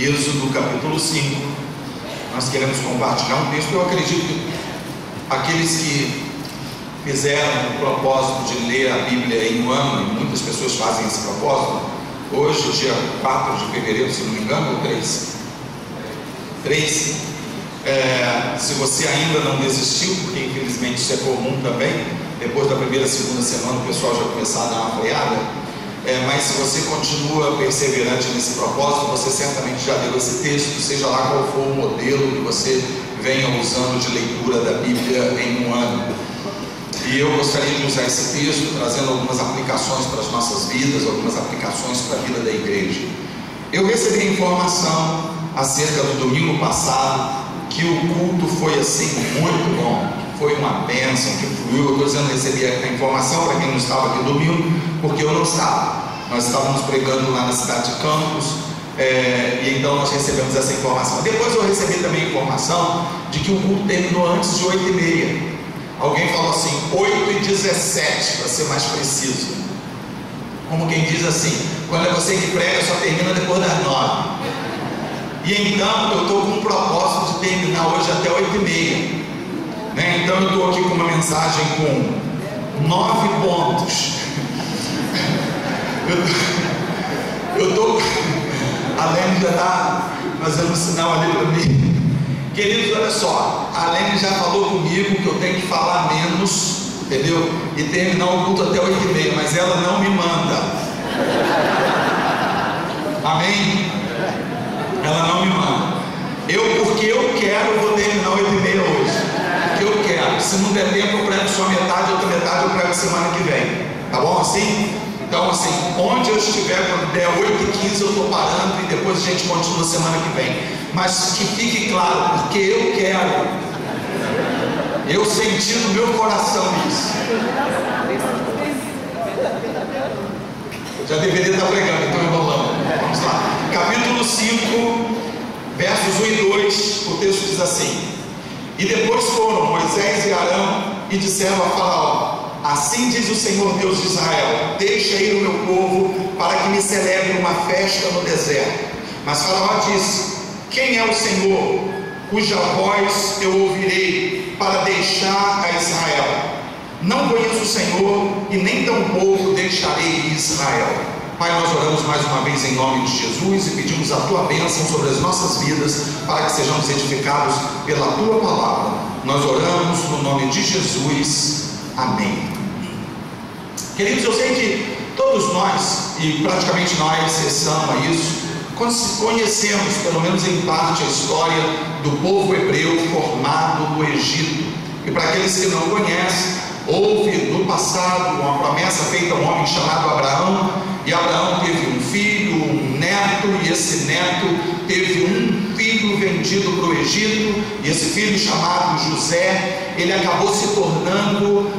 Êxodo capítulo 5. Nós queremos compartilhar um texto. Eu acredito que aqueles que fizeram o propósito de ler a Bíblia em um ano, e muitas pessoas fazem esse propósito, hoje, dia 4 de fevereiro, se não me engano, ou 3? 3. Se você ainda não desistiu, porque infelizmente isso é comum também, depois da primeira, segunda semana o pessoal já começar a dar uma freada, mas se você continua perseverante nesse propósito, você certamente já leu esse texto, seja lá qual for o modelo que você venha usando de leitura da Bíblia em um ano. E eu gostaria de usar esse texto trazendo algumas aplicações para as nossas vidas, algumas aplicações para a vida da igreja. Eu recebi a informação acerca do domingo passado que o culto foi assim muito bom, foi uma bênção, que fluiu. Eu estou dizendo, recebi a informação para quem não estava aqui domingo, porque eu não estava. Nós estávamos pregando lá na cidade de Campos, e então nós recebemos essa informação. Depois eu recebi também a informação de que o culto terminou antes de 8h30. Alguém falou assim, 8h17, para ser mais preciso. Como quem diz assim, quando é você que prega, só termina depois das 9. E então eu estou com um propósito de terminar hoje até 8h30. Então eu estou aqui com uma mensagem com 9 pontos. Eu estou. A Lene já está fazendo um sinal ali para mim. Queridos, olha só, a Lene já falou comigo que eu tenho que falar menos, entendeu? E terminar o culto até 8h30, mas ela não me manda. Amém? Ela não me manda. Porque eu quero, vou terminar 8h30 hoje. Porque eu quero. Se não der tempo, eu prego só metade, outra metade eu prego semana que vem. Tá bom assim? Então, assim, onde eu estiver, quando der 8h15, eu estou parando e depois a gente continua semana que vem. Mas que fique claro, porque eu quero. Eu senti no meu coração isso. Eu já deveria estar pregando, então enrolando. Vamos lá. Capítulo 5, versos 1 e 2, o texto diz assim: E depois foram Moisés e Arão e disseram a Faraó: Assim diz o Senhor Deus de Israel: Deixa ir o meu povo para que me celebre uma festa no deserto. Mas Faraó disse: Quem é o Senhor, cuja voz eu ouvirei para deixar a Israel? Não conheço o Senhor e nem tampouco deixarei Israel. Pai, nós oramos mais uma vez em nome de Jesus e pedimos a Tua bênção sobre as nossas vidas para que sejamos edificados pela Tua palavra. Nós oramos no nome de Jesus. Amém. Queridos, eu sei que todos nós, e praticamente nós, exceção a isso, conhecemos, pelo menos em parte, a história do povo hebreu formado no Egito. E para aqueles que não conhecem, houve no passado uma promessa feita a um homem chamado Abraão, e Abraão teve um filho, um neto, e esse neto teve um filho vendido para o Egito, e esse filho chamado José, ele acabou se tornando,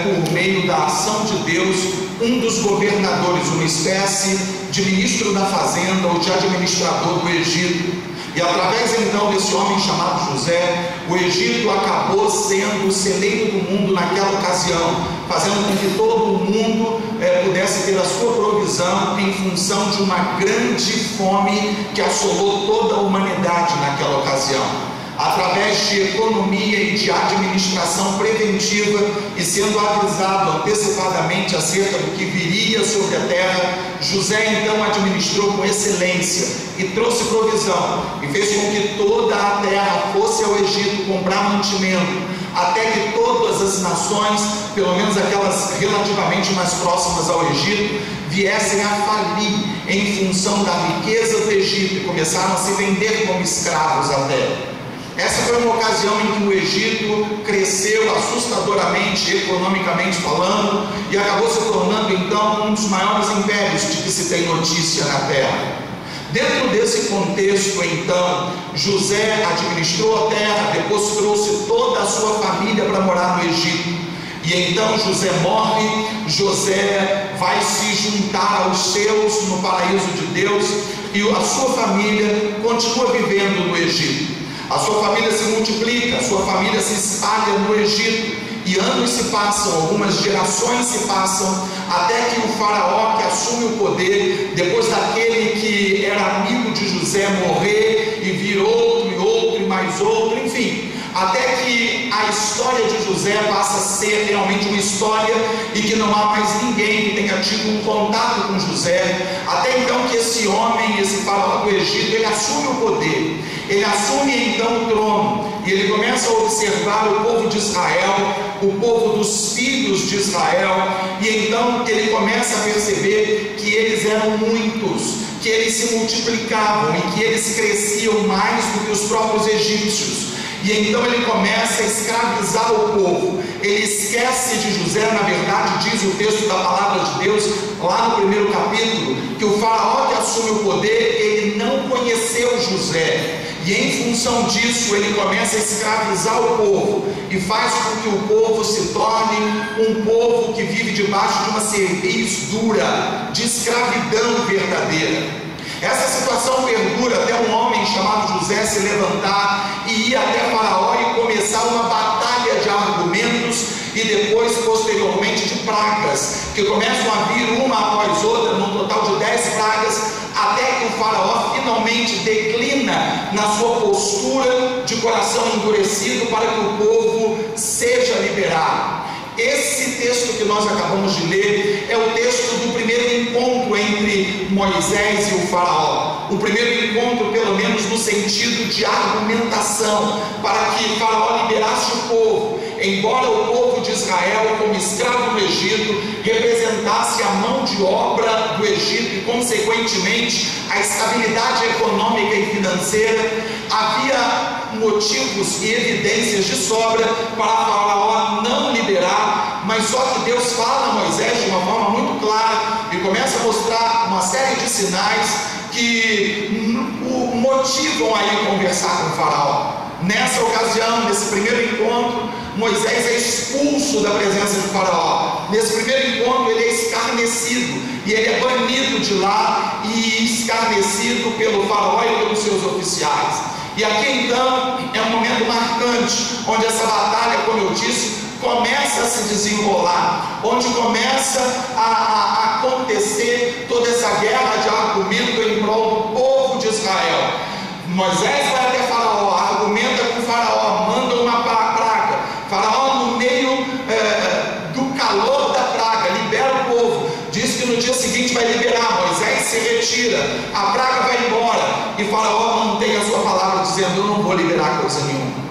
por meio da ação de Deus, um dos governadores, uma espécie de ministro da fazenda ou de administrador do Egito. E através então desse homem chamado José, o Egito acabou sendo o celeiro do mundo naquela ocasião, fazendo com que todo mundo pudesse ter a sua provisão em função de uma grande fome que assolou toda a humanidade naquela ocasião. Através de economia e de administração preventiva e sendo avisado antecipadamente acerca do que viria sobre a terra, José então administrou com excelência e trouxe provisão e fez com que toda a terra fosse ao Egito comprar mantimento, até que todas as nações, pelo menos aquelas relativamente mais próximas ao Egito, viessem a falir em função da riqueza do Egito e começaram a se vender como escravos até. Essa foi uma ocasião em que o Egito cresceu assustadoramente, economicamente falando, e acabou se tornando então um dos maiores impérios de que se tem notícia na terra. Dentro desse contexto então, José administrou a terra, depois trouxe toda a sua família para morar no Egito. E então José morre, José vai se juntar aos seus no paraíso de Deus, e a sua família continua vivendo no Egito. A sua família se multiplica, a sua família se espalha no Egito, e anos se passam, algumas gerações se passam, até que o faraó que assume o poder, depois daquele que era amigo de José morrer, e vir outro, e outro, e mais outro, enfim, até que a história de José passa a ser realmente uma história e que não há mais ninguém que tenha tido um contato com José, até então que esse homem, esse faraó do Egito, ele assume o poder, ele assume então o trono, e ele começa a observar o povo de Israel, o povo dos filhos de Israel, e então ele começa a perceber que eles eram muitos, que eles se multiplicavam e que eles cresciam mais do que os próprios egípcios. E então ele começa a escravizar o povo. Ele esquece de José. Na verdade, diz o texto da palavra de Deus, lá no primeiro capítulo, que o faraó que assume o poder, ele não conheceu José. E em função disso, ele começa a escravizar o povo e faz com que o povo se torne um povo que vive debaixo de uma cerviz dura, de escravidão verdadeira. Essa situação perdura até um homem chamado José se levantar e ir até Faraó e começar uma batalha de argumentos e depois, posteriormente, de pragas, que começam a vir uma após outra, num total de 10 pragas, até que o Faraó finalmente declina na sua postura de coração endurecido para que o povo seja liberado. Esse texto que nós acabamos de ler é o texto do primeiro encontro entre Moisés e o faraó. O primeiro encontro, pelo menos no sentido de argumentação, para que Faraó liberasse o povo. Embora o povo de Israel, como escravo no Egito, representasse a mão de obra do Egito e, consequentemente, a estabilidade econômica e financeira, havia motivos e evidências de sobra para Faraó não liberar, mas só que Deus fala a Moisés de uma forma muito clara e começa a mostrar uma série de sinais que o motivam a ir conversar com Faraó. Nessa ocasião, nesse primeiro encontro, Moisés é expulso da presença de Faraó. Nesse primeiro encontro, ele é escarnecido e ele é banido de lá e escarnecido pelo Faraó e pelos seus oficiais. E aqui então é um momento marcante, onde essa batalha, como eu disse, começa a se desenrolar, onde começa a acontecer toda essa guerra de argumento em prol do povo de Israel. Moisés vai até Faraó, argumenta com Faraó, manda uma praga. Faraó, no meio do calor da praga, libera o povo, diz que no dia seguinte vai liberar. Moisés se retira, a praga vai embora e Faraó mantém a sua palavra dizendo: eu não vou liberar coisa nenhuma.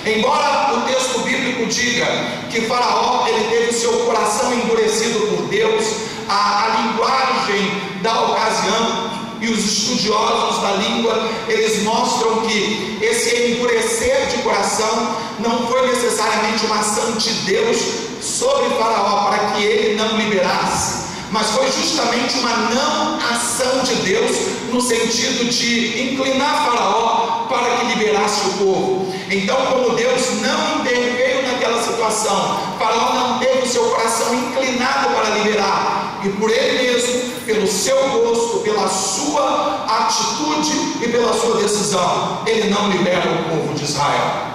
Embora o texto bíblico diga que Faraó ele teve o seu coração endurecido por Deus, a linguagem da ocasião e os estudiosos da língua, eles mostram que esse endurecer de coração não foi necessariamente uma ação de Deus sobre Faraó para que ele não liberasse, mas foi justamente uma não ação de Deus no sentido de inclinar Faraó para que liberasse o povo. Então, como Deus não interveio naquela situação, Faraó não teve o seu coração inclinado para liberar, e por ele mesmo, pelo seu gosto, pela sua atitude e pela sua decisão, ele não libera o povo de Israel.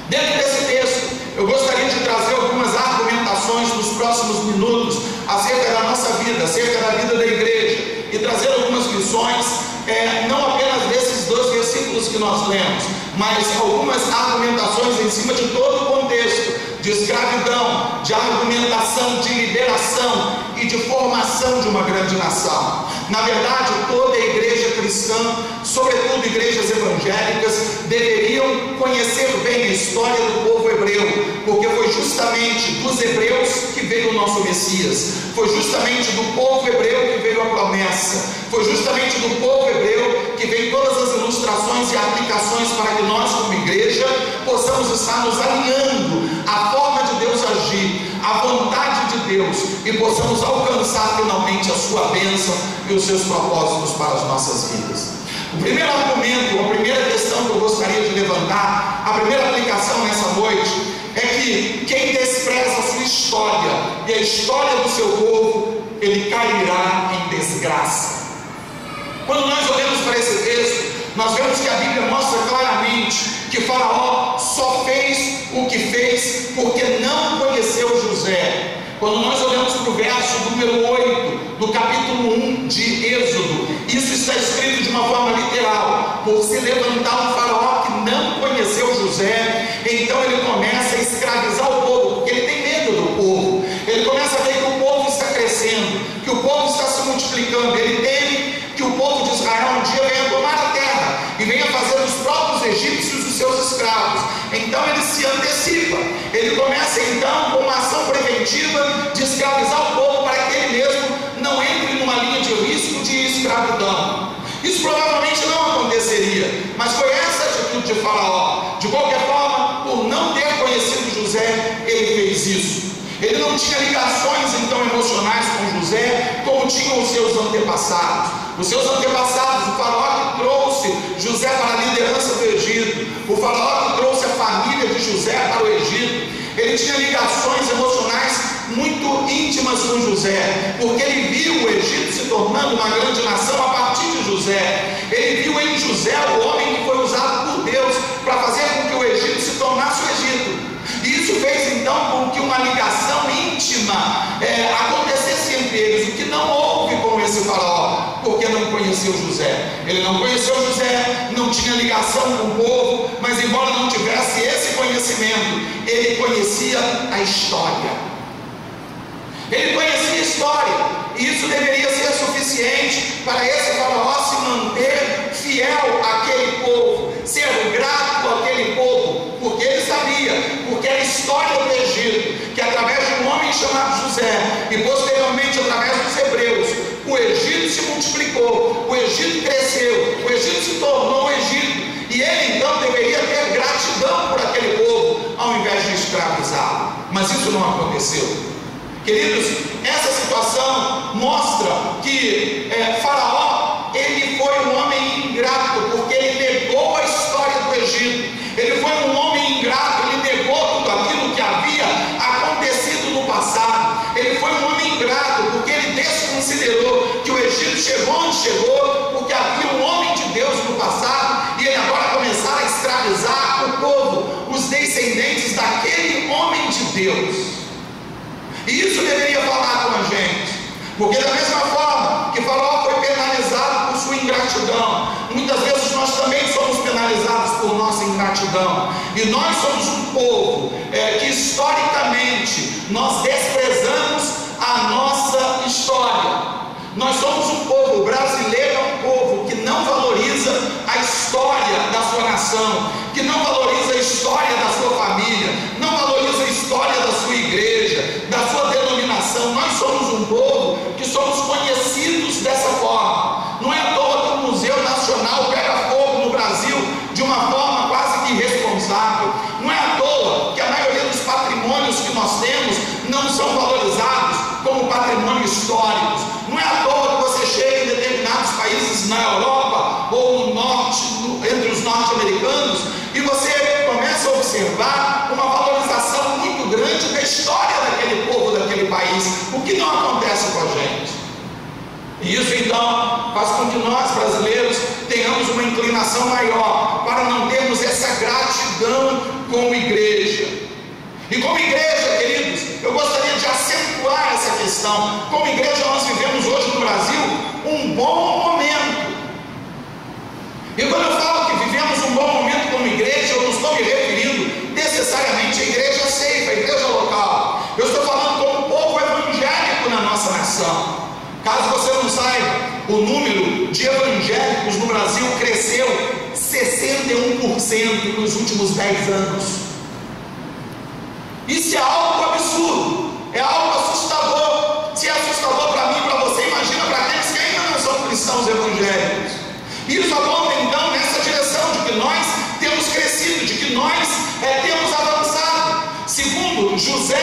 Dentro desse texto, eu gostaria de trazer algumas argumentações nos próximos minutos acerca da nossa vida, acerca da vida da igreja, e trazer algumas lições, não apenas desses 2 versículos que nós lemos, mas algumas argumentações em cima de todo o contexto de escravidão, de argumentação, de liberação e de formação de uma grande nação. Na verdade, toda a igreja cristã, sobretudo igrejas evangélicas, deveriam conhecer bem a história do povo hebreu, porque foi justamente dos hebreus que veio o nosso Messias, foi justamente do povo hebreu que veio a promessa, foi justamente do povo hebreu que veio todas as ilustrações e aplicações para que nós, como igreja, possamos estar nos alinhando à forma de Deus agir, à vontade de Deus, e possamos alcançar finalmente a sua bênção e os seus propósitos para as nossas vidas. O primeiro argumento, a primeira questão que eu gostaria de levantar, a primeira aplicação nessa noite, é que quem despreza a sua história e a história do seu povo, ele cairá em desgraça. Quando nós olhamos para esse texto, nós vemos que a Bíblia mostra claramente que Faraó só fez o que fez porque não conheceu José. Quando nós olhamos para o verso número 8 do capítulo 1 de Êxodo, isso está escrito de uma forma literal: por se levantar um faraó que não conheceu José, então ele começa a escravizar o povo, porque ele tem medo do povo. Ele começa a ver que o povo está crescendo, que o povo está se multiplicando. Ele teme que o povo de Israel um dia venha tomar a terra e venha fazer dos próprios egípcios os seus escravos. Então ele se antecipa, ele começa então com uma ação preventiva de escravizar o povo para que ele mesmo não entre numa linha de risco de escravidão. Isso provavelmente não aconteceria, mas foi essa a atitude de Faraó. De qualquer forma, por não ter conhecido José, ele fez isso. Ele não tinha ligações então emocionais com José como tinham os seus antepassados. Os seus antepassados, o faraó que trouxe José para a liderança do Egito, o faraó que trouxe a família de José para o Egito, ele tinha ligações emocionais muito íntimas com José, porque ele viu o Egito se tornando uma grande nação a partir de José. Ele viu em José o homem que foi usado por Deus para fazer com que o Egito se tornasse o Egito. E isso fez então com que uma ligação íntima acontecesse entre eles, o que não houve com esse faraó, porque não conheceu José. Ele não conheceu José, não tinha ligação com o povo, mas embora não tivesse esse conhecimento, ele conhecia a história. Ele conhecia a história, e isso deveria ser suficiente para esse faraó se manter fiel àquele povo, ser grato àquele povo, porque ele sabia, porque a história do Egito, que através de um homem chamado José, e posteriormente através dos hebreus, o Egito se multiplicou, o Egito cresceu, o Egito se tornou o Egito, e ele então deveria ter gratidão por aquele povo, ao invés de escravizá-lo. Mas isso não aconteceu. Queridos, essa situação mostra que Faraó, ele foi um homem ingrato, porque ele negou a história do Egito. Ele foi um homem ingrato, ele negou tudo aquilo que havia acontecido no passado. Ele foi um homem ingrato, porque ele desconsiderou que o Egito chegou onde chegou, porque havia um homem de Deus no passado, e ele agora começara a escravizar o povo, os descendentes daquele homem de Deus. E isso deveria falar com a gente, porque da mesma forma que Faraó foi penalizado por sua ingratidão, muitas vezes nós também somos penalizados por nossa ingratidão. E nós somos um povo que historicamente nós desprezamos a nossa história. Nós somos um povo, o brasileiro é um povo que não valoriza a história da sua nação, que não valoriza a história da sua família, não valoriza a história da sua igreja, da sua denominação. Nós somos um povo que somos conhecidos dessa forma. Não é à toa que o Museu Nacional pega fogo no Brasil de uma forma quase que irresponsável. Não é à toa que a maioria dos patrimônios que nós temos não são valorizados como patrimônio históricos. Não é à toa que você chega em determinados países na Europa ou no norte, entre os norte-americanos, e você começa a observar uma valorização muito grande da história daquele povo, daquele país, o que não acontece com a gente. E isso então faz com que nós brasileiros tenhamos uma inclinação maior para não termos essa gratidão como igreja. E como igreja, queridos, eu gostaria de acentuar essa questão. Como igreja, nós vivemos hoje no Brasil um bom momento. E quando eu falo que vivemos um bom momento como igreja, eu não estou me referindo necessariamente à igreja Seifa, à igreja local. Eu estou falando como povo evangélico na nossa nação. Caso você não saiba, o número de evangélicos no Brasil cresceu 61% nos últimos 10 anos. Isso é algo absurdo, é algo assustador. Se é assustador para mim e para você, imagina para aqueles que ainda não são cristãos evangélicos. Isso aponta então nessa direção de que nós temos crescido, de que nós temos avançado. Segundo José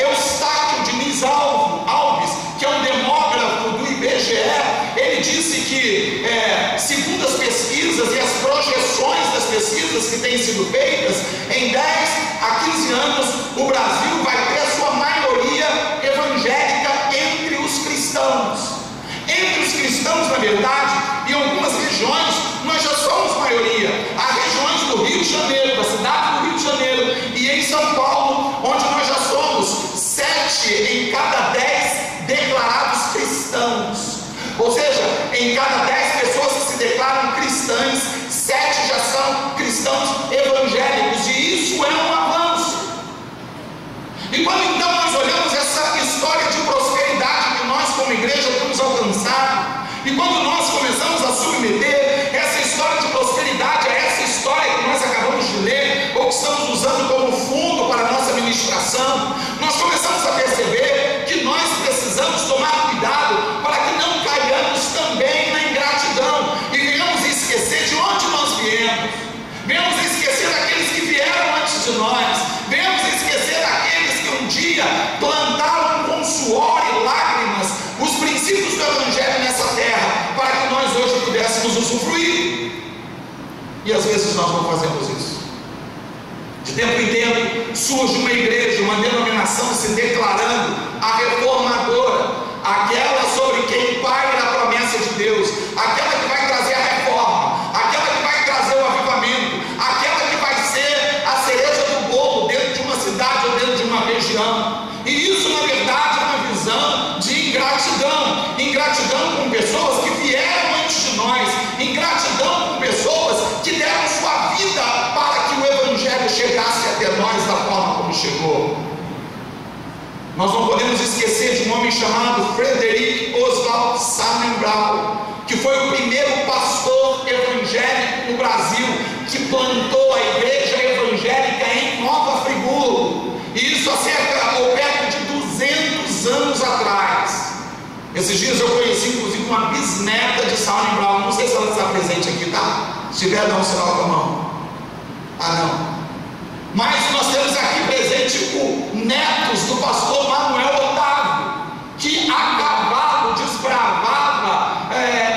Eustáquio Diniz Alves, que é um demógrafo do IBGE, ele disse que, segundo as pesquisas e as projeções das pesquisas que têm sido feitas, em 10 a 15 anos o Brasil vai ter a sua maioria evangélica entre os cristãos. Entre os cristãos, na verdade, em algumas regiões nós já somos maioria. Há regiões do Rio de Janeiro, da cidade do Rio de Janeiro, e em São Paulo, onde nós já somos 7 em de nós. Venhamos esquecer daqueles que um dia plantaram com suor e lágrimas os princípios do Evangelho nessa terra, para que nós hoje pudéssemos usufruir. E às vezes nós não fazemos isso. De tempo em tempo surge uma igreja, uma denominação se declarando a reformadora, aquela sobre quem paira a promessa de Deus, aquela que vai trazer a reforma, aquela que vai trazer o avivamento, aquela que vai ser a cereja do bolo dentro de uma cidade ou dentro de uma região. E isso, na verdade, é uma visão de ingratidão. Ingratidão com pessoas que vieram antes de nós, ingratidão com pessoas que deram sua vida para que o Evangelho chegasse até nós da forma como chegou. Nós não podemos esquecer de um homem chamado Frederick Oswald Samenbrau, que foi o primeiro pastor evangélico no Brasil, que plantou a igreja evangélica em Nova Friburgo, e isso há cerca ou perto de 200 anos atrás. Esses dias eu conheci inclusive uma bisneta de Samenbrau, não sei se ela está presente aqui, tá? Se tiver, dá um sinal com a mão. Ah, não. Mas nós temos aqui presente o netos do pastor Manuel Otávio, que a cavalo desbravava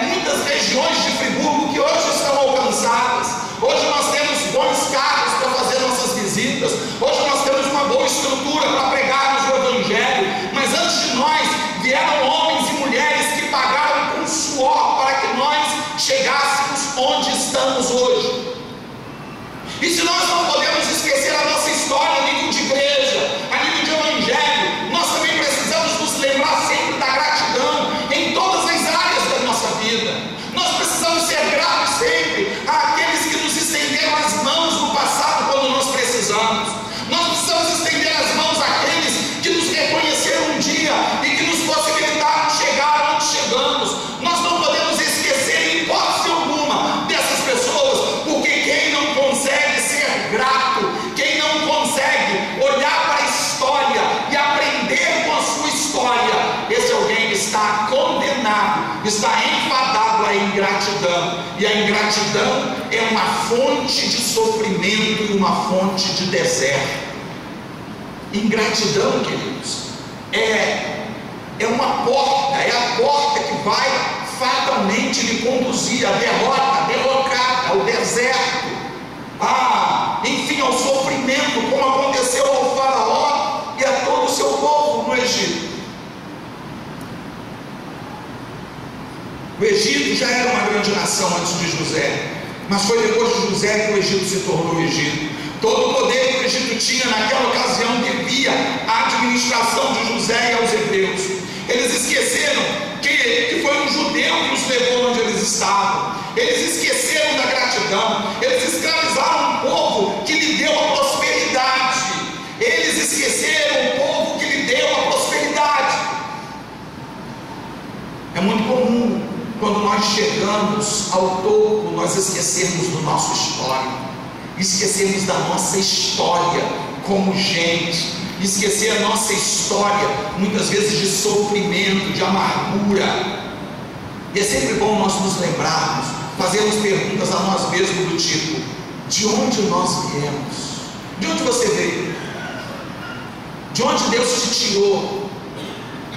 muitas regiões de Friburgo que hoje estão alcançadas. Hoje nós temos bons carros para fazer nossas visitas, hoje nós temos uma boa estrutura para pregarmos o Evangelho, mas antes de nós vieram homens e mulheres que pagaram com suor para que nós chegássemos onde estamos hoje. E se nós não podemos esquecer a nossa história a nível de igreja, a nível de Evangelho, nós também precisamos nos lembrar sempre da gratidão em todas as áreas da nossa vida. Nós precisamos ser gratos sempre àqueles que nos estenderam as mãos no passado quando nós precisamos. Nós precisamos estender as mãos àqueles que nos reconheceram um dia e que nos possibilitaram chegar onde chegamos. Nós não podemos esquecer em hipótese alguma dessas pessoas, porque quem não consegue ser grato, quem não consegue olhar para a história e aprender com a sua história, esse alguém está condenado, está enfadado à ingratidão. E a ingratidão é uma fonte de sofrimento e uma fonte de deserto. Ingratidão, queridos, é uma porta, é a porta que vai fatalmente lhe conduzir à derrota, à derrocada, ao deserto, enfim, ao sofrimento, como aconteceu ao faraó e a todo o seu povo no Egito. O Egito já era uma grande nação antes de José, mas foi depois de José que o Egito se tornou o Egito. Todo o poder que o Egito tinha naquela ocasião devia à administração de José e aos hebreus. Eles esqueceram que foi um judeu que os levou onde eles estavam. Eles esqueceram da gratidão. Eles escravizaram um povo que lhe deu a prosperidade. Eles esqueceram o povo que lhe deu a prosperidade. É muito comum, quando nós chegamos ao topo, nós esquecermos do nosso histórico, esquecermos da nossa história como gente, esquecer a nossa história muitas vezes de sofrimento, de amargura. E é sempre bom nós nos lembrarmos, fazermos perguntas a nós mesmos do tipo: de onde nós viemos? De onde você veio? De onde Deus te tirou?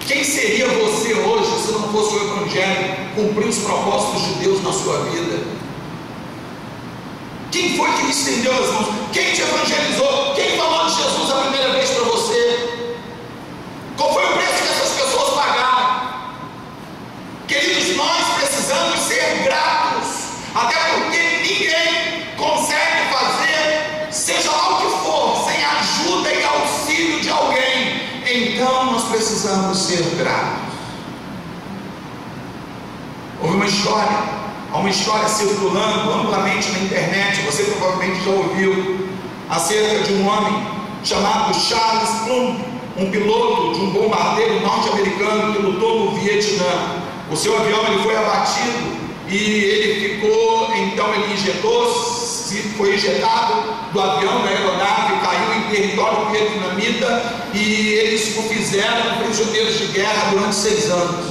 Quem seria você hoje se não fosse o Evangelho cumprir os propósitos de Deus na sua vida? Quem foi que lhe estendeu as mãos? Quem te evangelizou? Quem falou de Jesus a primeira vez para você? Qual foi o preço que essas pessoas pagaram? Queridos, nós precisamos ser gratos, até porque ninguém consegue fazer, seja lá o que for, sem ajuda e auxílio de alguém. Então nós precisamos ser gratos. Houve há uma história circulando amplamente na internet, você provavelmente já ouviu, acerca de um homem chamado Charles Plumb, um piloto de um bombardeiro norte-americano que lutou no Vietnã. O seu avião ele foi abatido e ele foi injetado do avião, da aeronave, caiu em território vietnamita e eles o fizeram prisioneiros de guerra durante 6 anos.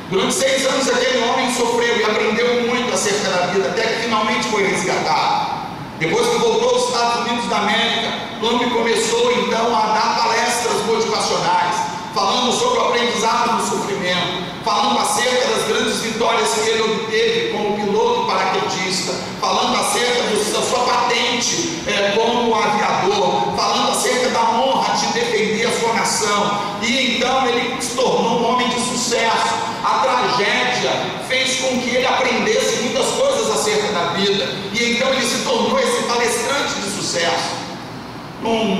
Durante 6 anos aquele homem sofreu e aprendeu muito acerca da vida, até que finalmente foi resgatado. Depois que voltou aos Estados Unidos da América, Plumb começou então a dar palestras motivacionais, falando sobre o aprendizado no sofrimento, falando acerca das grandes vitórias que ele obteve como piloto paraquedista, falando acerca da sua patente como aviador, falando acerca da honra de defender a sua nação. E então ele se tornou um homem de sucesso. A tragédia fez com que ele aprendesse muitas coisas acerca da vida, e então ele se tornou esse palestrante de sucesso.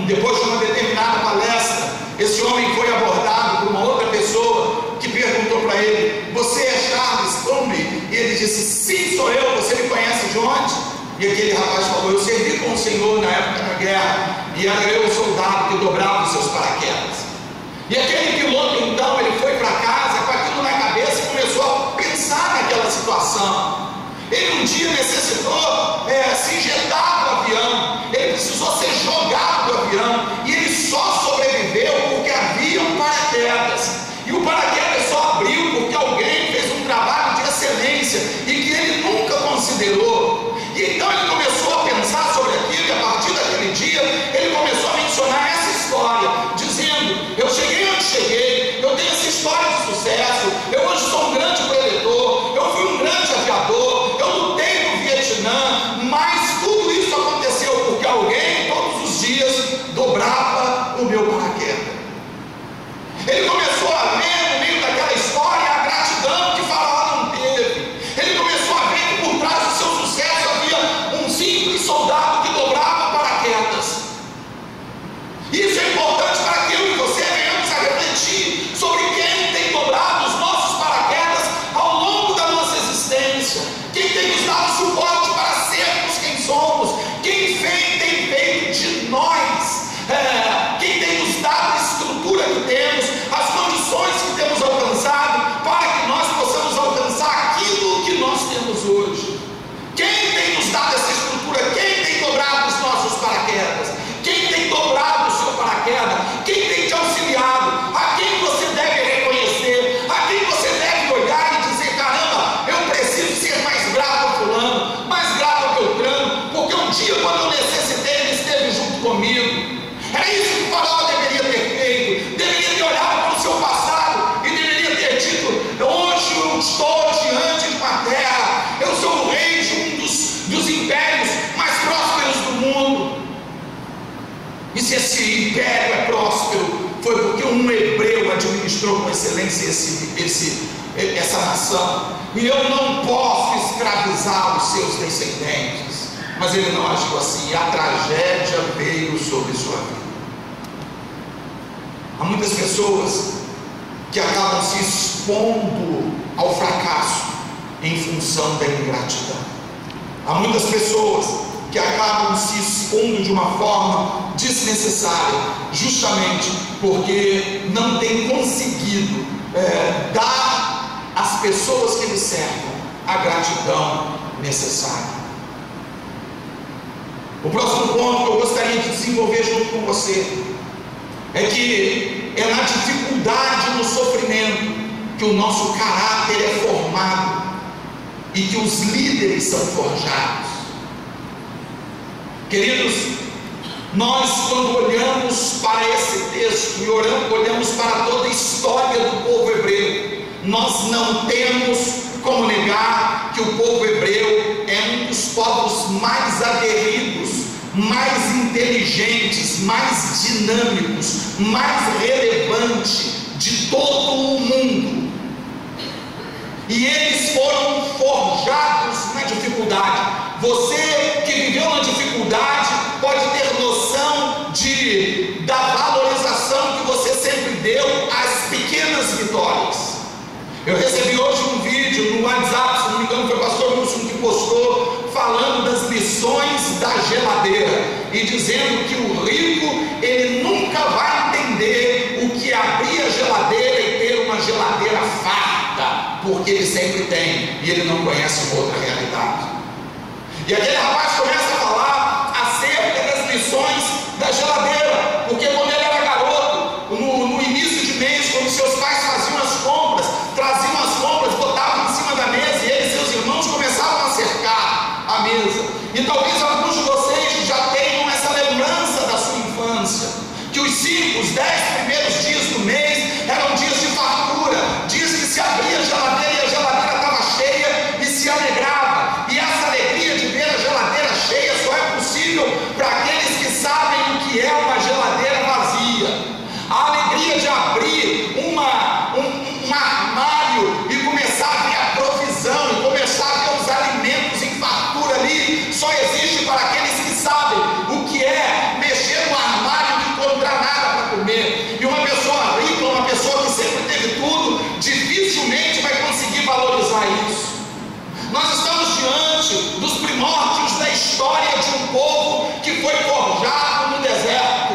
Depois de uma determinada palestra, esse homem foi abordado por uma outra pessoa que perguntou para ele: você é Charles Plumb? E ele disse: sim, sou eu. Você me conhece de onde? E aquele rapaz falou: eu servi com o Senhor na época da guerra, e era eu o soldado que dobrava os seus paraquedas. E aquele piloto então, ele foi para casa com aquilo na cabeça e começou a pensar naquela situação. Ele um dia necessitou se injetar do avião, ele precisou ser jogado do avião, e ele só sobreviveu porque havia um paraquedas, e o paraquedas só abriu porque alguém fez um trabalho de excelência e que ele nunca considerou. E então ele começou a pensar sobre aquilo, e a partir daquele dia ele começou a mencionar essa história, dizendo: eu cheguei onde cheguei, eu tenho essa história de sucesso, eu hoje sou um grande preletor, eu fui um grande aviador, eu lutei no Vietnã, mas tudo isso aconteceu porque alguém todos os dias dobrava o meu paraquedas. Ele começou a ver no meio daquela história a gratidão que Faraó não teve. Ele começou a ver que por trás do seu sucesso havia um simples soldado que dobrava paraquedas. Isso é importante para que eu e você venhamos a refletir sobre quem tem dobrado os nossos paraquedas ao longo da nossa existência, quem tem nos dado suporte para sermos quem somos, quem tem feito de nós, quem tem nos dado a estrutura que temos, as condições que temos alcançado, para que nós possamos alcançar aquilo que nós temos hoje. Quem tem nos dado essa estrutura? Quem tem dobrado os nossos paraquedas? Quem tem dobrado o seu paraquedas? Quem tem te auxiliado? A quem você deve reconhecer? A quem você deve olhar e dizer: caramba, eu preciso ser mais grato a fulano, mais grato a Beltrano, porque um dia quando eu necessitei ele esteve junto comigo. É isso que o Faraó deveria ter feito, deveria ter olhado para o seu passado e deveria ter dito: hoje eu estou diante de uma terra, eu sou o rei de um dos impérios mais prósperos do mundo. E se esse império é próspero, foi porque um hebreu administrou com excelência essa nação. E eu não posso escravizar os seus descendentes. Mas ele não agiu assim, e a tragédia veio sobre sua vida. Há muitas pessoas que acabam se expondo ao fracasso em função da ingratidão. Há muitas pessoas que acabam se expondo de uma forma desnecessária, justamente porque não têm conseguido dar às pessoas que lhe cercam a gratidão necessária. O próximo ponto que eu gostaria de desenvolver junto com você é que é na dificuldade, no sofrimento, que o nosso caráter é formado e que os líderes são forjados. Queridos, nós quando olhamos para esse texto e olhamos para toda a história do povo hebreu, nós não temos como negar que o povo hebreu é um dos povos mais aguerridos, mais inteligentes, mais dinâmicos, mais relevante de todo o mundo. E eles foram forjados na dificuldade. Você que viveu na dificuldade pode ter noção da valorização que você sempre deu às pequenas vitórias. Eu recebi hoje um vídeo no WhatsApp, se não me engano foi o pastor Wilson que postou, falando das lições da geladeira e dizendo que o rico, ele nunca vai entender o que é abrir a geladeira e ter uma geladeira farta, porque ele sempre tem e ele não conhece uma outra realidade. E aquele rapaz começa a falar acerca das lições da geladeira, porque quando ele era garoto, no início de mês, quando seus pais faziam as compras, traziam as compras, botavam em cima da mesa e ele e seus irmãos começavam a cercar a mesa. E talvez alguns de vocês Nós estamos diante dos primórdios da história de um povo que foi forjado no deserto.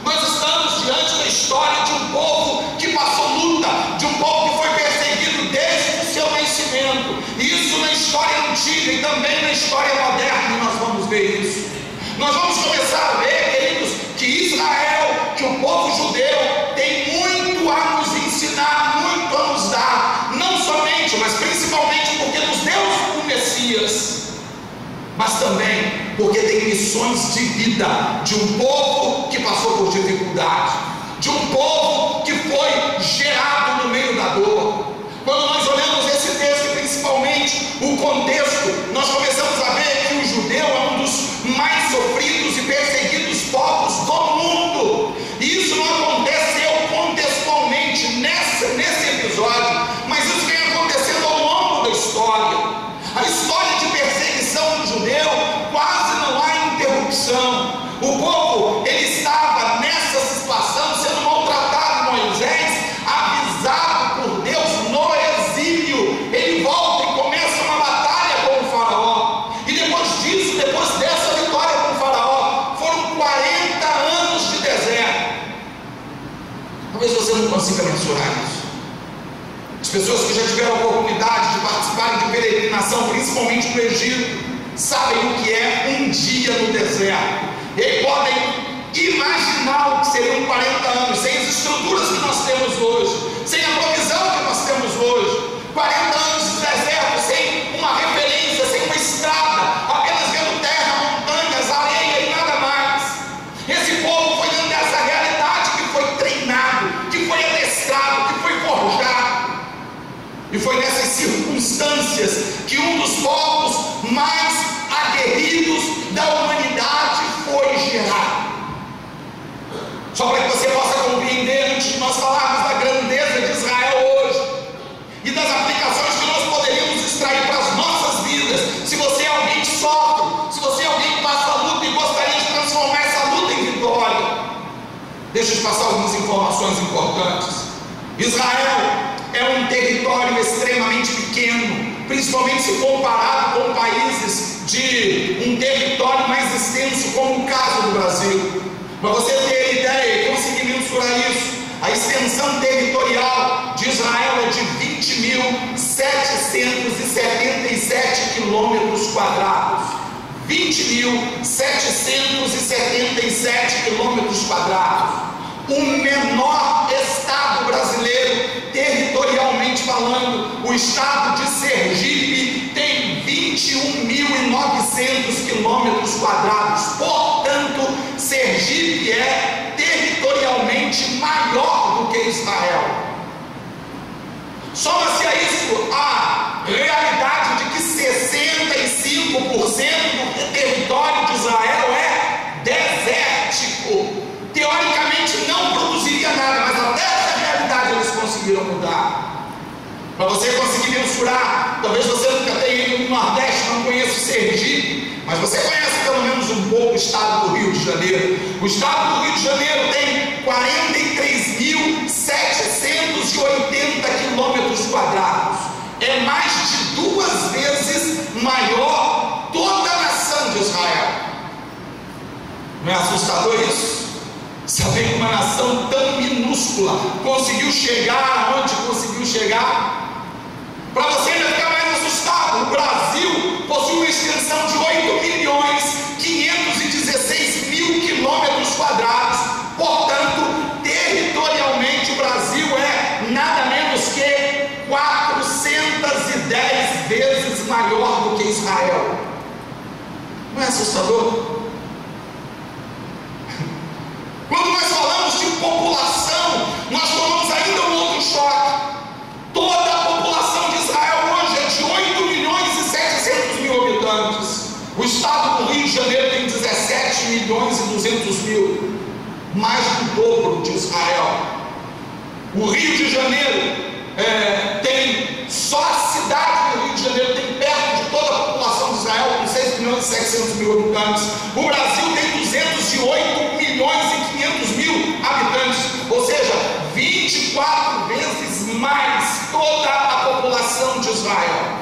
Nós estamos diante da história de um povo que passou luta, de um povo que foi perseguido desde o seu nascimento. Isso na história antiga e também na história moderna nós vamos ver isso. Nós vamos começar a ver, queridos, que Israel, que o povo judeu tem muito a nos ensinar, muito a nos dar, não somente, mas principalmente porque nos deu o Messias, mas também porque tem missões de vida de um povo que passou por dificuldade, de um povo que foi gerado no meio da dor. Quando nós olhamos esse texto, principalmente o contexto, nós começamos a ver que o judeu é um dos mais sofridos e perseguidos povos do mundo. E isso não aconteceu contextualmente nesse episódio, mas isso vem acontecendo ao longo da história. A história de perseguição do judeu quase não há interrupção. O povo, ele estava nessa situação, sendo maltratado. Moisés, avisado por Deus no exílio, ele volta e começa uma batalha com o faraó. E depois disso, depois dessa vitória com o faraó, foram 40 anos de deserto. Talvez você não consiga mensurar isso. As pessoas que já tiveram a oportunidade de participarem de peregrinação, principalmente no Egito, sabem o que é um dia no deserto. E aí podem imaginar o que seriam 40 anos, sem as estruturas que nós temos hoje, sem a provisão que nós temos hoje. 40 anos de deserto, sem uma referência, sem uma estrada, apenas vendo terra, montanhas, areia e nada mais. Esse povo foi dentro dessa realidade que foi treinado, que foi adestrado, que foi forjado. E foi nessas circunstâncias que um dos povos mais aguerridos da humanidade foi gerado. Só para que você possa compreender, antes de nós falarmos da grandeza de Israel hoje e das aplicações que nós poderíamos extrair para as nossas vidas, se você é alguém que sofre, se você é alguém que passa a luta e gostaria de transformar essa luta em vitória, deixa eu te passar algumas informações importantes. Israel é um território extremamente pequeno, principalmente se comparado com países de um território mais extenso, como o caso do Brasil. Para você ter ideia e conseguir mensurar isso, a extensão territorial de Israel é de 20.777 quilômetros quadrados. 20.777 quilômetros quadrados. O menor estado brasileiro, territorialmente falando, o estado de Sergipe, tem 21.900 quilômetros quadrados. Portanto, Sergipe é territorialmente maior do que Israel. Soma-se a isso a realidade de que 65% do território de Israel é desértico. Teoricamente não produziria nada, mas até essa realidade eles conseguiram mudar. Para você conseguir mensurar, talvez você nunca tenha ido no Nordeste, não conheça o Sergipe, mas você conhece pelo menos um pouco o estado do Rio de Janeiro. O estado do Rio de Janeiro tem 43.780 quilômetros quadrados. É mais de 2 vezes maior toda a nação de Israel. Não é assustador isso? Saber que uma nação tão minúscula conseguiu chegar aonde conseguiu chegar? Para você ainda ficar mais assustado, o Brasil possui uma extensão de 8.516.000 quilômetros quadrados. Portanto, territorialmente o Brasil é nada menos que 410 vezes maior do que Israel. Não é assustador? Quando nós falamos de população, nós tomamos ainda um outro choque. Toda a população de Israel hoje é de 8.700.000 habitantes. O estado do Rio de Janeiro tem 17.200.000, mais do dobro de Israel. O Rio de Janeiro tem, só a cidade do Rio de Janeiro tem perto de toda a população de Israel, com 6.700.000 habitantes. O Brasil tem 208.500.000 habitantes, ou seja, 24 vezes mais toda a população de Israel.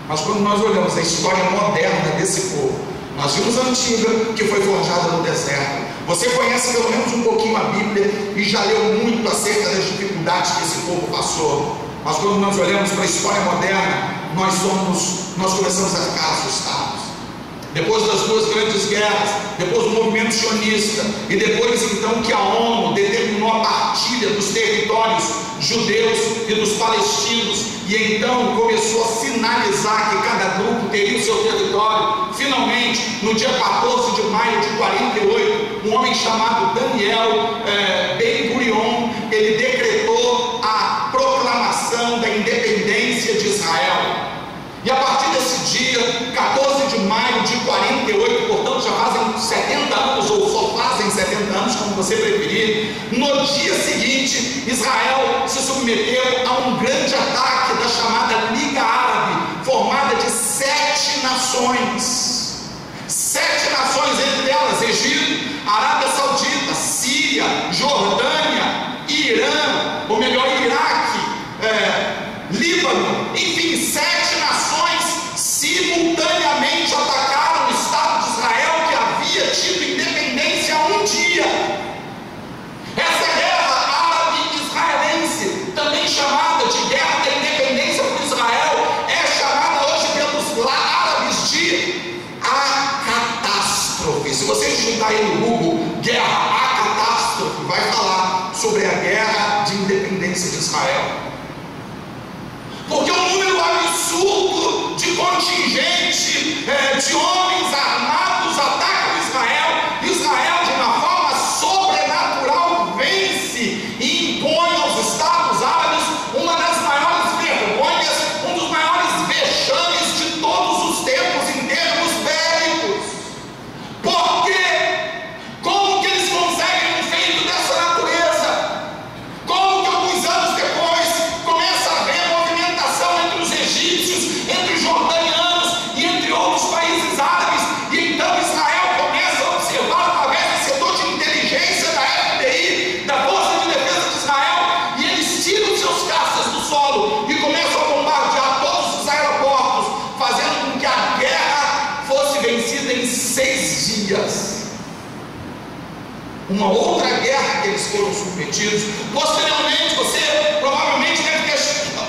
Mas quando nós olhamos a história moderna desse povo, nós vimos a antiga, que foi forjada no deserto. Você conhece pelo menos um pouquinho a Bíblia e já leu muito acerca das dificuldades que esse povo passou. Mas quando nós olhamos para a história moderna, nós começamos a ficar assustados. Depois das duas grandes guerras, depois do movimento sionista, e depois então que a ONU determinou a partilha dos territórios judeus e dos palestinos, e então começou a sinalizar que cada grupo teria o seu território. Finalmente, no dia 14 de maio de 48, um homem chamado Daniel Ben Gurion, ele decretou a proclamação da independência de Israel. E a partir desse dia, 14 de maio de 48, portanto já fazem 70 anos, ou só fazem 70 anos, como você preferir, no dia seguinte, Israel se submeteu a um grande ataque da chamada Liga Árabe, formada de 7 nações. 7 nações, entre elas Egito, Arábia Saudita, Síria, Jordânia, Irã, ou melhor, Iraque, Líbano, enfim, 7 nações simultaneamente atacaram o Estado de Israel, que havia tido independência há um dia. Essa guerra árabe-israelense, também chamada de Guerra da Independência por Israel, é chamada hoje pelos árabes de a catástrofe. Se você digitar aí no Google Guerra a Catástrofe, vai falar sobre a Guerra de Independência de Israel. Porque um número absurdo de contingente de homens armados atacam Israel. Israel, de uma forma sobrenatural, vence e impõe aos Estados Árabes uma das maiores vergonhas, um dos maiores vexames de todos os tempos em termos bélicos. Por quê? Como que eles conseguem um feito dessa natureza? Como que alguns anos depois começa a haver entre os egípcios, entre os jordanianos e entre outros países árabes, e então Israel começa a observar através do setor de inteligência da FBI, da Força de Defesa de Israel, e eles tiram seus caças do solo e começam a bombardear todos os aeroportos, fazendo com que a guerra fosse vencida em 6 dias. Uma outra guerra que eles foram submetidos. Posteriormente, você provavelmente deve ter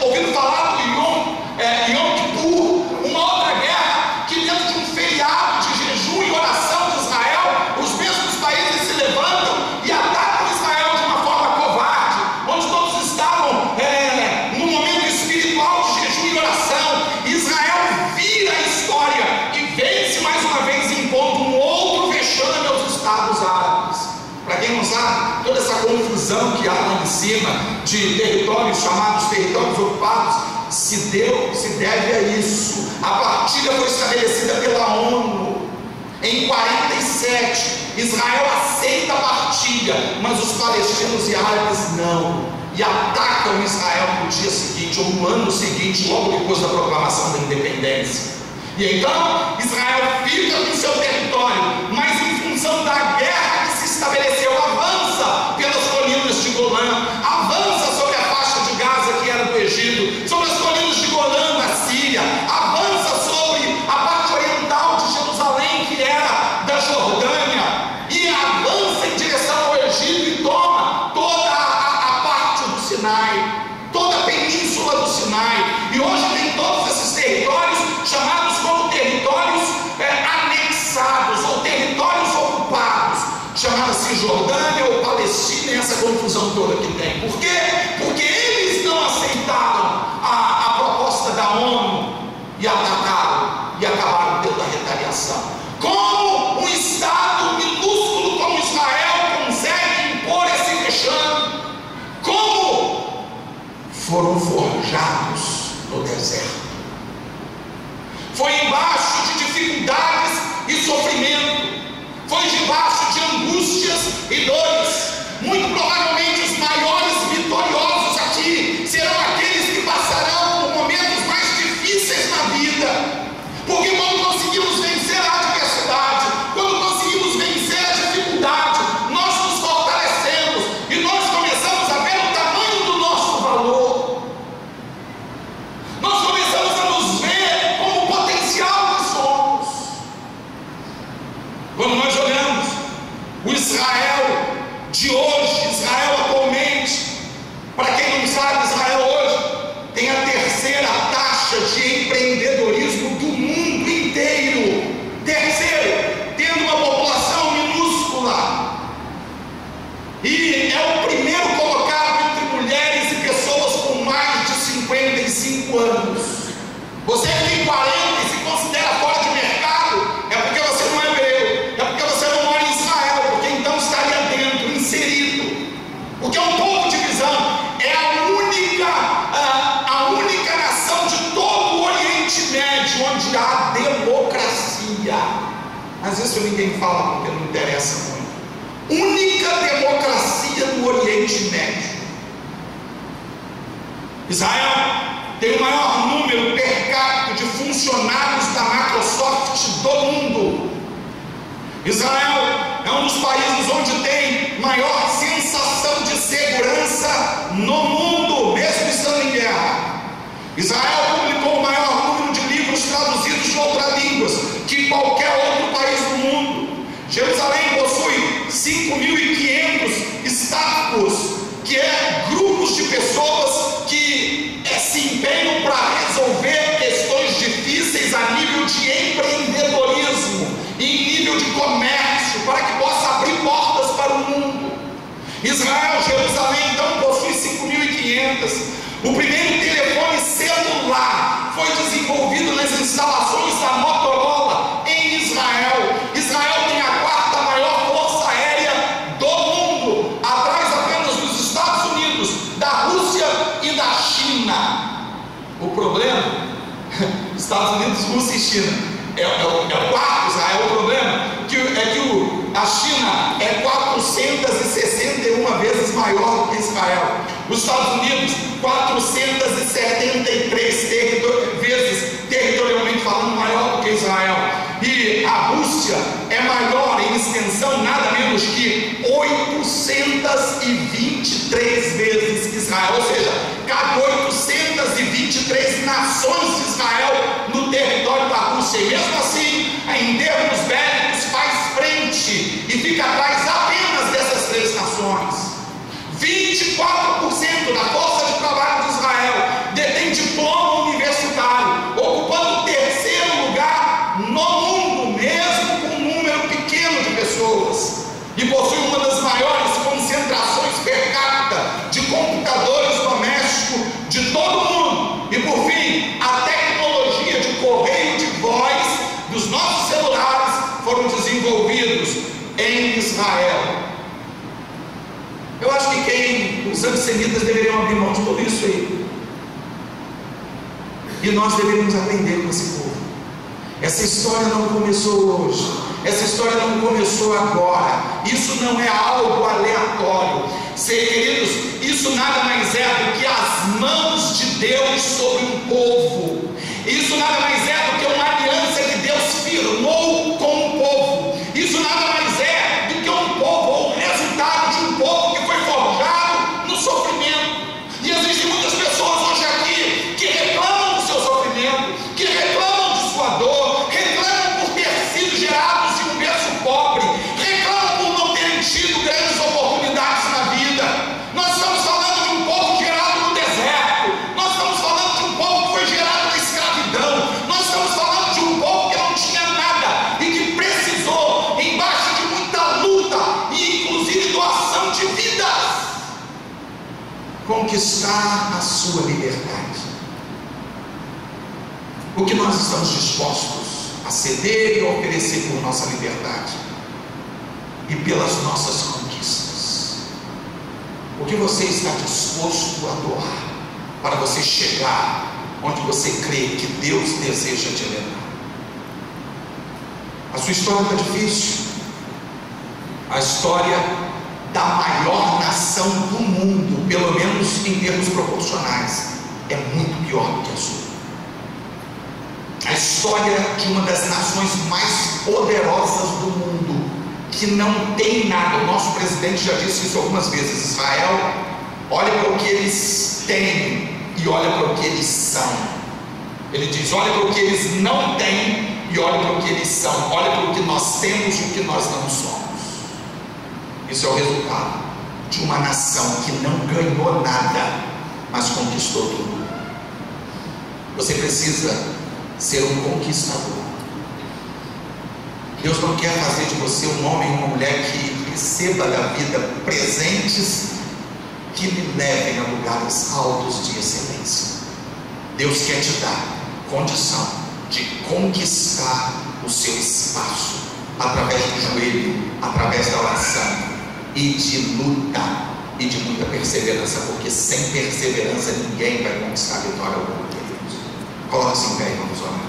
ouvido falar do Yom Kippur, uma outra guerra que, dentro de um feriado de jejum e oração de Israel, os mesmos países se levantam e atacam Israel de uma forma covarde, onde todos estavam no momento espiritual de jejum e oração. Israel vira a história e vence mais uma vez, impondo um outro vexame aos Estados Árabes. Para quem não sabe, toda essa confusão que há lá em cima de territórios chamados territórios ocupados se deve a isso. A partilha foi estabelecida pela ONU em 47. Israel aceita a partilha, mas os palestinos e árabes não, e atacam Israel no dia seguinte, ou no ano seguinte, logo depois da proclamação da independência. E então Israel fica no seu território, mas em função da guerra que se estabeleceu, avança pelas colinas de Golã, avança sobre a faixa de Gaza, que era do Egito, sobre as colinas de Golã, da Síria, avança sobre a parte oriental de Jerusalém, que era da Jordânia, e avança em direção ao Egito e toma toda a parte do Sinai, toda a península do Sinai. E hoje tem todos esses territórios chamados como territórios anexados ou territórios ocupados, chamada Cisjordânia ou Palestina, e essa confusão toda que tem. Por quê? Porque eles não aceitaram a proposta da ONU e atacaram e acabaram tendo a retaliação. Como um Estado minúsculo como Israel consegue impor esse vexame? Como? Foram forjados no deserto. Foi embaixo de dificuldades e sofrimento, foi debaixo de angústias e dores. Muito provavelmente os maiores vitórias Mas isso ninguém fala porque não interessa muito. Única democracia do Oriente Médio. Israel tem o maior número per capita de funcionários da Microsoft do mundo. Israel é um dos países onde tem maior sensação de segurança no mundo, mesmo estando em guerra. Israel publicou o maior número de livros traduzidos de outras línguas que qualquer outro país do mundo. Jerusalém possui 5.500 staffs, que é grupos de pessoas que se empenham para resolver questões difíceis a nível de empreendedorismo e em nível de comércio, para que possa abrir portas para o mundo. Israel, Jerusalém, então, possui 5.500. O primeiro telefone celular foi desenvolvido nas instalações da Motorola em Israel. Israel tem a quarta maior força aérea do mundo, atrás apenas dos Estados Unidos, da Rússia e da China. O problema, Estados Unidos, Rússia e China, é o quarto. Israel. O problema é que a China é 461 vezes maior do que Israel. Os Estados Unidos, 473 vezes territorialmente falando maior do que Israel. E a Rússia é maior em extensão, nada menos que 823 vezes que Israel. Ou seja, cabe 823 nações de Israel no território da Rússia. E mesmo assim, em termos bélicos, faz frente e fica atrás apenas dessas três nações. 24% da força de trabalho de Israel detém diploma universitário, ocupando o terceiro lugar no mundo, mesmo com um número pequeno de pessoas, e possui uma das maiores concentrações per capita de computadores domésticos de todo o mundo. E por fim, a tecnologia de correio de voz dos nossos celulares foram desenvolvidos em Israel. Eu acho que os antissemitas deveriam abrir mão de tudo isso aí. E nós deveríamos aprender com esse povo. Essa história não começou hoje. Essa história não começou agora. Isso não é algo aleatório. Queridos, isso nada mais é do que as mãos de Deus sobre um povo. Isso nada mais é do que uma aliança que Deus firmou com o povo. Isso nada mais é do que um povo, ou o resultado de um povo que foi forjado no sofrimento. E existem muitas pessoas hoje aqui que reclamam do seu sofrimento, que reclamam de sua dor, reclamam por ter sido gerados em um berço pobre, reclamam por não terem tido grandes oportunidades na vida. Nós estamos falando de um povo gerado no deserto, nós estamos falando de um povo que foi gerado na escravidão, nós estamos falando de um povo que não tinha nada e que precisou, embaixo de muita luta e inclusive doação de vidas, conquistar a sua liberdade. O que nós estamos dispostos a ceder e oferecer por nossa liberdade e pelas nossas conquistas? O que você está disposto a doar para você chegar onde você crê que Deus deseja te levar? A sua história está difícil. A história da maior nação do mundo, pelo menos em termos proporcionais, é muito pior do que a sua. A história de uma das nações mais poderosas do mundo, que não tem nada. O nosso presidente já disse isso algumas vezes. Israel, olha para o que eles têm e olha para o que eles são. Ele diz: olha para o que eles não têm e olha para o que eles são. Olha para o que nós temos e o que nós não somos. Isso é o resultado de uma nação que não ganhou nada, mas conquistou tudo. Você precisa ser um conquistador. Deus não quer fazer de você um homem e uma mulher que receba da vida presentes que lhe levem a lugares altos de excelência. Deus quer te dar condição de conquistar o seu espaço através do joelho, através da oração e de luta e de muita perseverança, porque sem perseverança ninguém vai conquistar a vitória alguma. Coloque-se em pé e vamos orar.